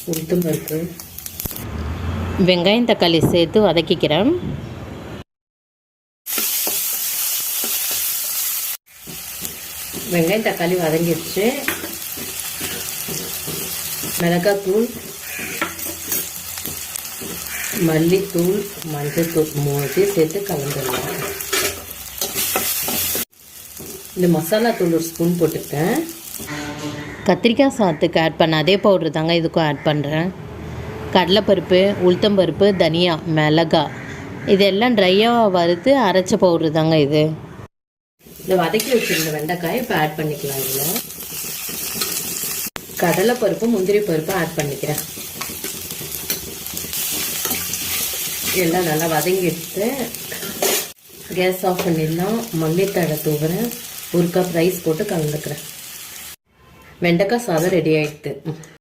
உளுத்தம் பருப்பு, வெங்காயம் தக்காளி சேர்த்து வதக்கிக்கிறேன். வெங்காயம் தக்காளி வதங்கிடுச்சு. மிளகாத்தூள், மல்லித்தூள், மஞ்சள்தூள் 3 சேர்த்து கலந்துடலாம். இந்த மசாலா தூள் 1 ஸ்பூன் போட்டுக்கிட்டேன். கத்திரிக்காய் சாத்துக்கு ஆட் பண்ண அதே பவுட்ரு தாங்க இதுக்கும் ஆட் பண்ணுறேன். கடலைப்பருப்பு, உளுத்தம்பருப்பு, தனியா, மிளகா இதெல்லாம் ட்ரையாக வறுத்து அரைச்ச பவுட்ரு தாங்க இது. இந்த வதக்கி வச்சுருந்த வெண்டைக்காய் இப்போ ஆட் பண்ணிக்கலாம். இதில் கடலைப்பருப்பு, முந்திரி பருப்பு ஆட் பண்ணிக்கிறேன். எல்லாம் நல்லா வதங்கி எடுத்து கேஸ் ஆஃப் பண்ணிடலாம். மல்லித்தழை தூவுறேன். 1 கப் ரைஸ் போட்டு கலந்துக்கிறேன். வெண்டைக்காய் சாதம் ரெடி ஆகிடுது.